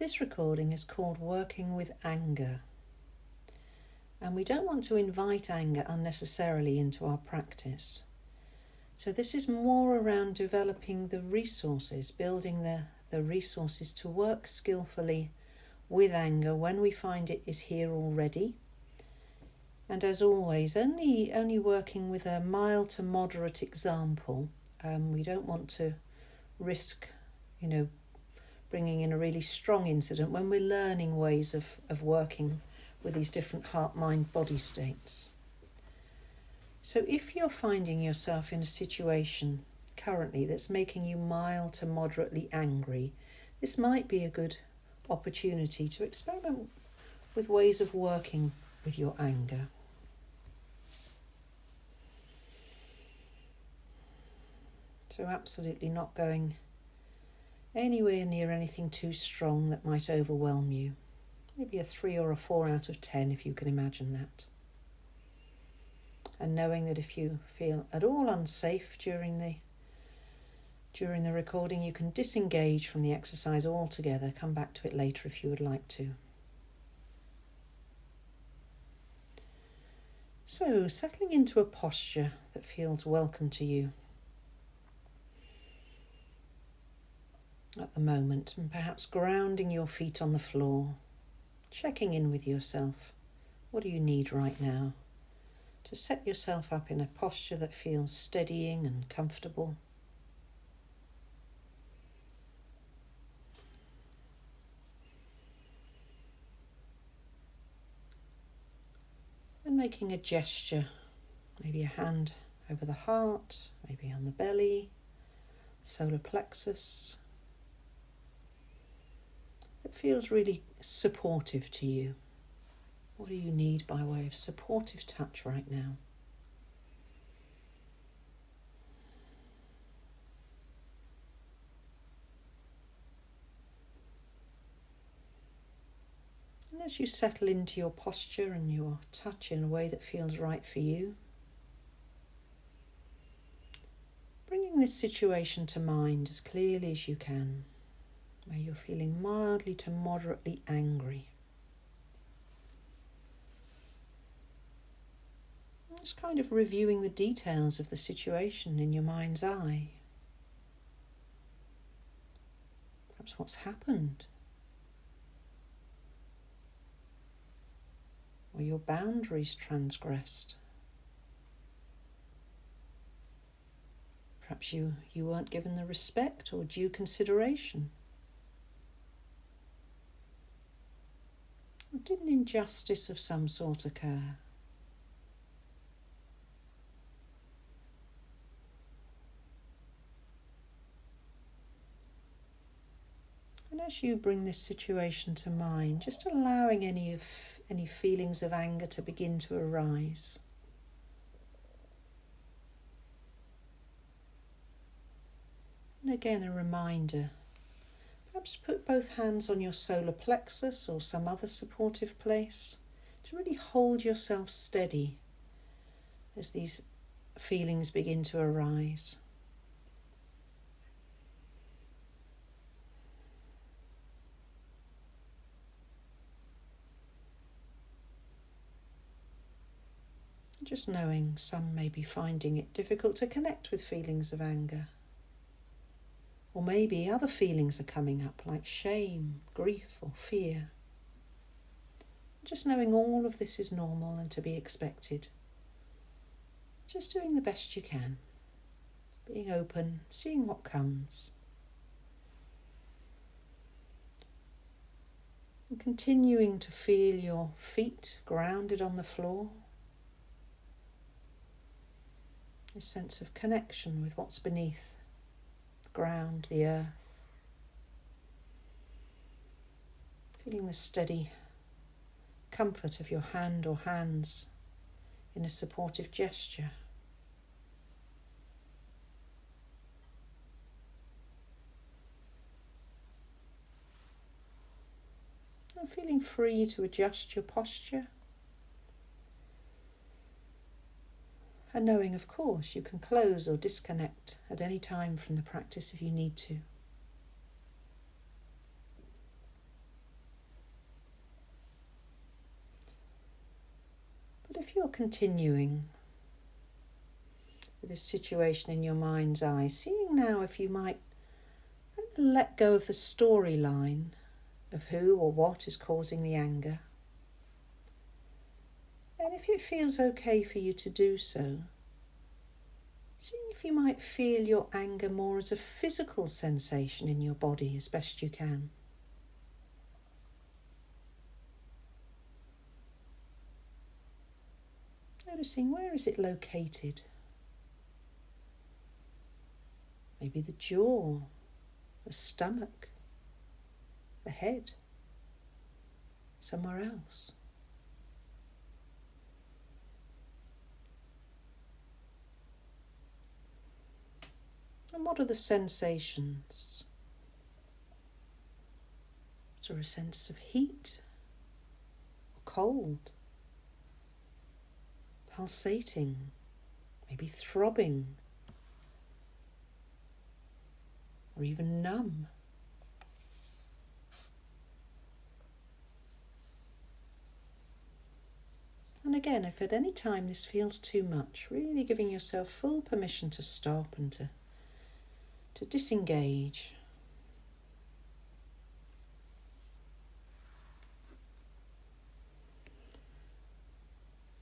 This recording is called Working with Anger, and we don't want to invite anger unnecessarily into our practice. So this is more around developing the resources, building the resources to work skillfully with anger when we find it is here already. And as always, only working with a mild to moderate example. We don't want to risk, bringing in a really strong incident when we're learning ways of working with these different heart, mind, body states. So if you're finding yourself in a situation currently that's making you mild to moderately angry, this might be a good opportunity to experiment with ways of working with your anger. So absolutely not going anywhere near anything too strong that might overwhelm you. Maybe a 3 or a 4 out of 10 if you can imagine that. And knowing that if you feel at all unsafe during the recording, you can disengage from the exercise altogether. Come back to it later if you would like to. So, settling into a posture that feels welcome to you at the moment, and perhaps grounding your feet on the floor, checking in with yourself. What do you need right now to set yourself up in a posture that feels steadying and comfortable? And making a gesture, maybe a hand over the heart, maybe on the belly, solar plexus, that feels really supportive to you. What do you need by way of supportive touch right now? And as you settle into your posture and your touch in a way that feels right for you, bringing this situation to mind as clearly as you can, where you're feeling mildly to moderately angry. Just kind of reviewing the details of the situation in your mind's eye. Perhaps what's happened, or your boundaries transgressed. Perhaps you weren't given the respect or due consideration. Or did an injustice of some sort occur? And as you bring this situation to mind, just allowing any feelings of anger to begin to arise. And again, a reminder, perhaps put both hands on your solar plexus or some other supportive place to really hold yourself steady as these feelings begin to arise. Just knowing some may be finding it difficult to connect with feelings of anger. Or maybe other feelings are coming up like shame, grief or fear. Just knowing all of this is normal and to be expected. Just doing the best you can. Being open, seeing what comes. And continuing to feel your feet grounded on the floor. This sense of connection with what's beneath the ground, the earth. Feeling the steady comfort of your hand or hands in a supportive gesture. And feeling free to adjust your posture. And knowing, of course, you can close or disconnect at any time from the practice if you need to. if you're continuing with this situation in your mind's eye, seeing now if you might let go of the storyline of who or what is causing the anger. And if it feels okay for you to do so, seeing if you might feel your anger more as a physical sensation in your body as best you can. Noticing where is it located? Maybe the jaw, the stomach, the head, somewhere else. And what are the sensations? Is there a sense of heat or cold? Pulsating, maybe throbbing, or even numb? And again, if at any time this feels too much, really giving yourself full permission to stop and to disengage.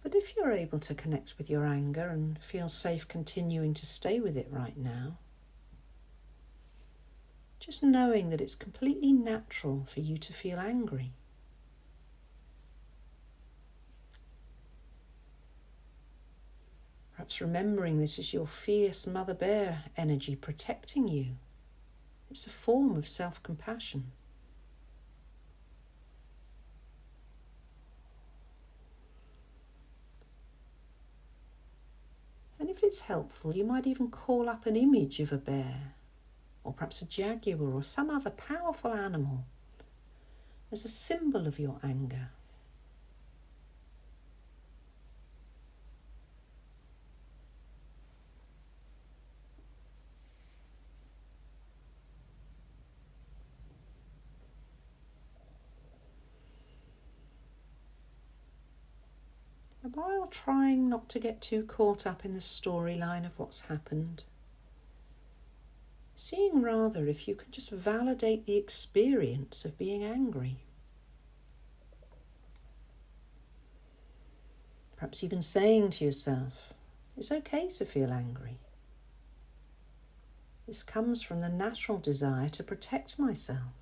But if you're able to connect with your anger and feel safe continuing to stay with it right now, just knowing that it's completely natural for you to feel angry. Perhaps remembering this is your fierce mother bear energy protecting you. It's a form of self-compassion. And if it's helpful, you might even call up an image of a bear, or perhaps a jaguar or some other powerful animal as a symbol of your anger. And while trying not to get too caught up in the storyline of what's happened, seeing rather if you can just validate the experience of being angry. Perhaps even saying to yourself, it's okay to feel angry. This comes from the natural desire to protect myself.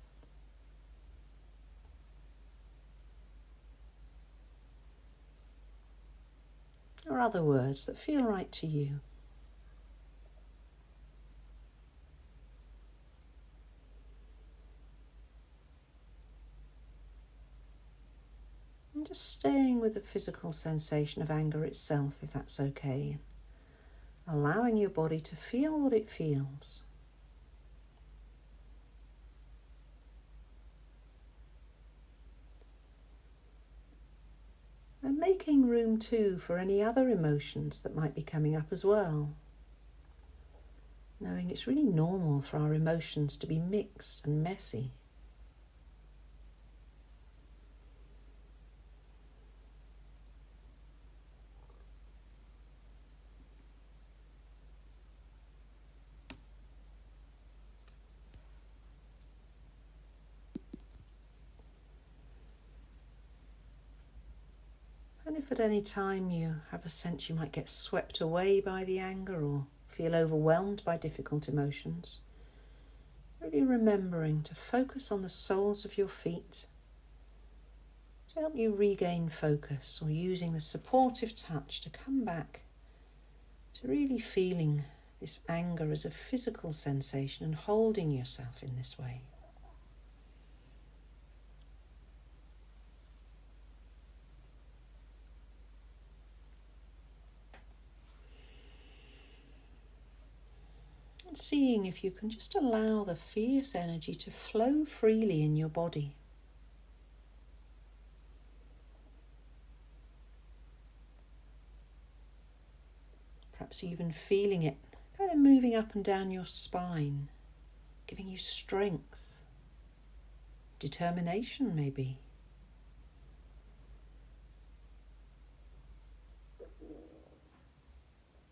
Or other words that feel right to you. And just staying with the physical sensation of anger itself, if that's okay. Allowing your body to feel what it feels. And making room too for any other emotions that might be coming up as well. Knowing it's really normal for our emotions to be mixed and messy. And if at any time you have a sense you might get swept away by the anger or feel overwhelmed by difficult emotions, really remembering to focus on the soles of your feet to help you regain focus, or using the supportive touch to come back to really feeling this anger as a physical sensation and holding yourself in this way. And seeing if you can just allow the fierce energy to flow freely in your body. Perhaps even feeling it kind of moving up and down your spine, giving you strength, determination maybe.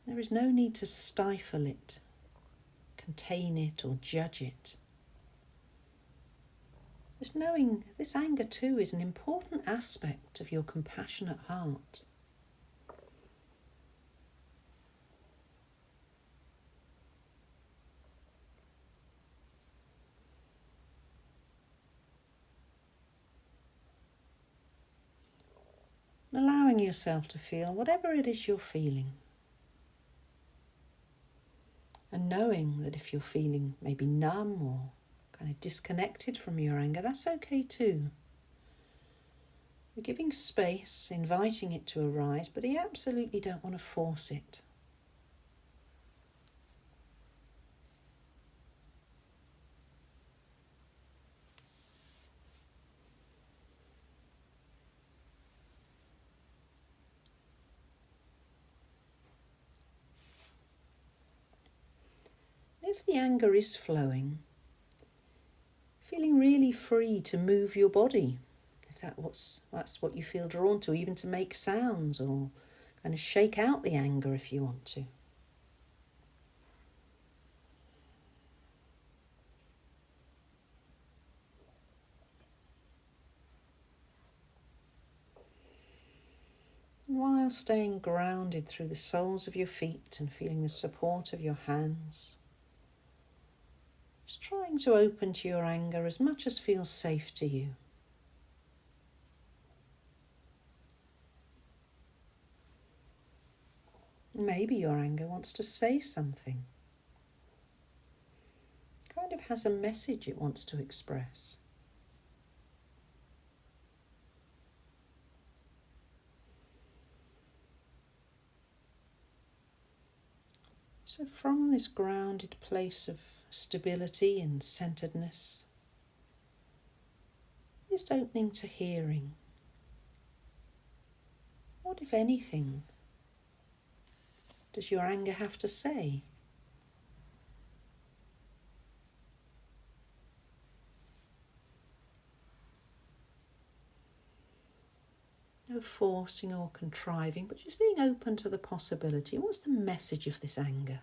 There is no need to stifle it, contain it, or judge it. Just knowing this anger too is an important aspect of your compassionate heart. Allowing yourself to feel whatever it is you're feeling. And knowing that if you're feeling maybe numb or kind of disconnected from your anger, that's okay too. You're giving space, inviting it to arise, but you absolutely don't want to force it. If the anger is flowing, feeling really free to move your body, if that's what you feel drawn to, even to make sounds or kind of shake out the anger if you want to. While staying grounded through the soles of your feet and feeling the support of your hands, just trying to open to your anger as much as feels safe to you. Maybe your anger wants to say something. It kind of has a message it wants to express. So from this grounded place of stability and centeredness, just opening to hearing. What, if anything, does your anger have to say? No forcing or contriving, but just being open to the possibility. What's the message of this anger?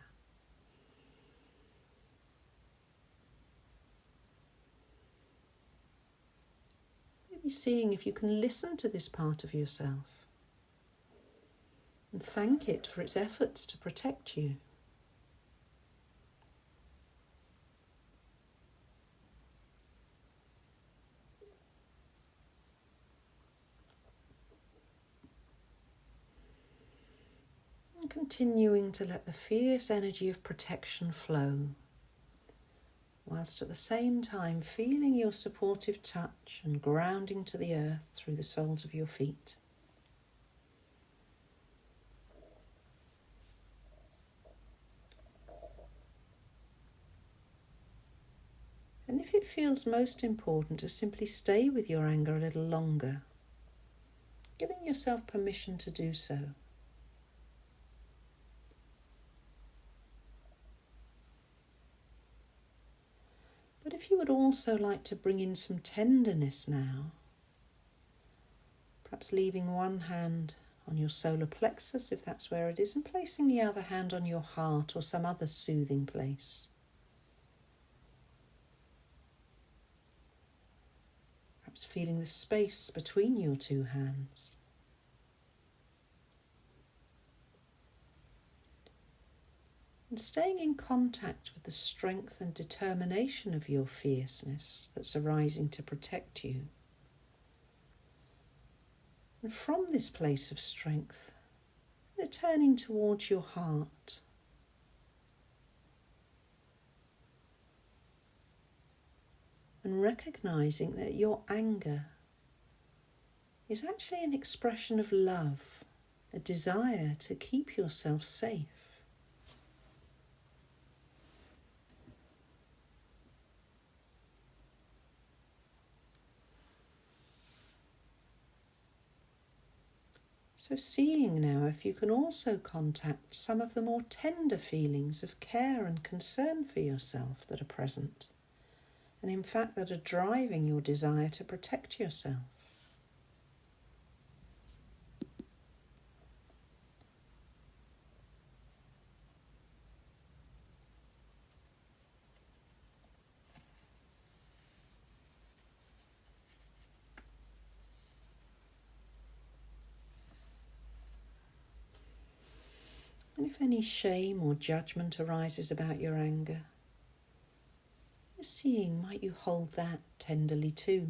Maybe seeing if you can listen to this part of yourself and thank it for its efforts to protect you. And continuing to let the fierce energy of protection flow, whilst at the same time feeling your supportive touch and grounding to the earth through the soles of your feet. And if it feels most important to simply stay with your anger a little longer, giving yourself permission to do so. But if you would also like to bring in some tenderness now, perhaps leaving one hand on your solar plexus, if that's where it is, and placing the other hand on your heart or some other soothing place. Perhaps feeling the space between your two hands. And staying in contact with the strength and determination of your fierceness that's arising to protect you. And from this place of strength, turning towards your heart. And recognizing that your anger is actually an expression of love, a desire to keep yourself safe. So seeing now if you can also contact some of the more tender feelings of care and concern for yourself that are present, and in fact that are driving your desire to protect yourself. And if any shame or judgment arises about your anger, just seeing, might you hold that tenderly too?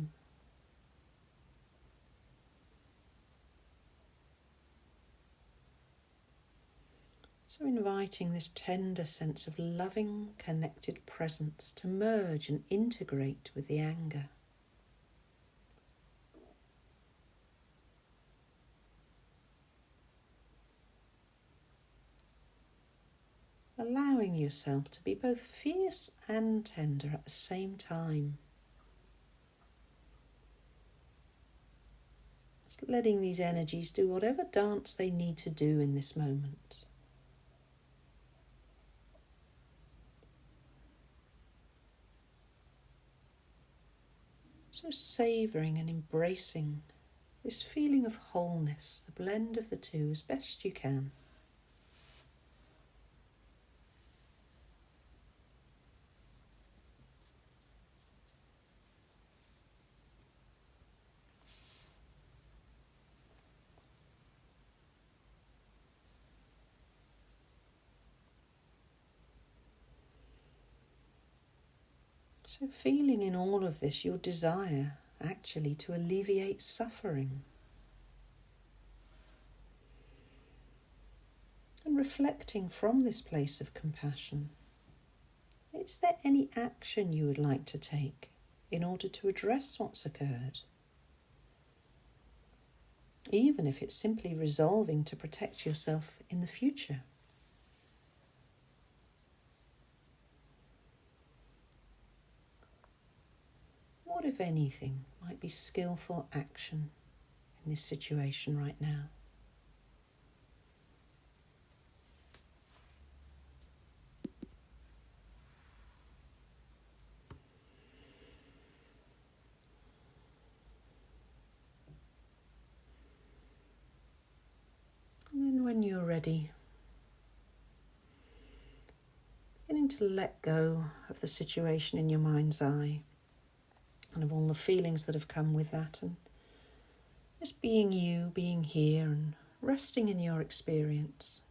So inviting this tender sense of loving, connected presence to merge and integrate with the anger. Allowing yourself to be both fierce and tender at the same time. Just letting these energies do whatever dance they need to do in this moment. So savouring and embracing this feeling of wholeness, the blend of the two as best you can. So feeling in all of this your desire actually to alleviate suffering. And reflecting from this place of compassion, is there any action you would like to take in order to address what's occurred? Even if it's simply resolving to protect yourself in the future. What, if anything, might be skillful action in this situation right now? And then when you're ready, beginning to let go of the situation in your mind's eye and of all the feelings that have come with that, and just being you, being here and resting in your experience.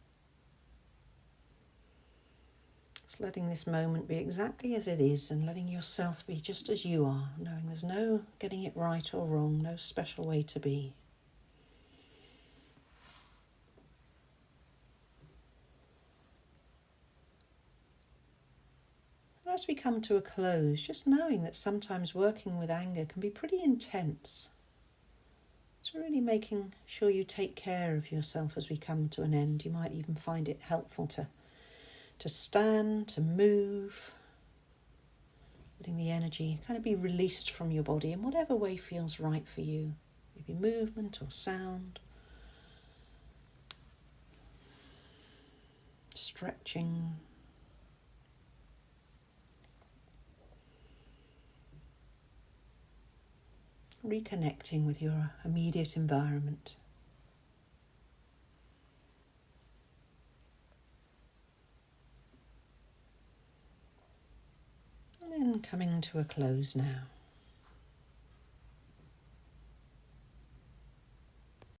Just letting this moment be exactly as it is and letting yourself be just as you are, knowing there's no getting it right or wrong, no special way to be. As we come to a close, just knowing that sometimes working with anger can be pretty intense. So really making sure you take care of yourself as we come to an end. You might even find it helpful to stand, to move, letting the energy kind of be released from your body in whatever way feels right for you. Maybe movement or sound, stretching. Reconnecting with your immediate environment. And then coming to a close now.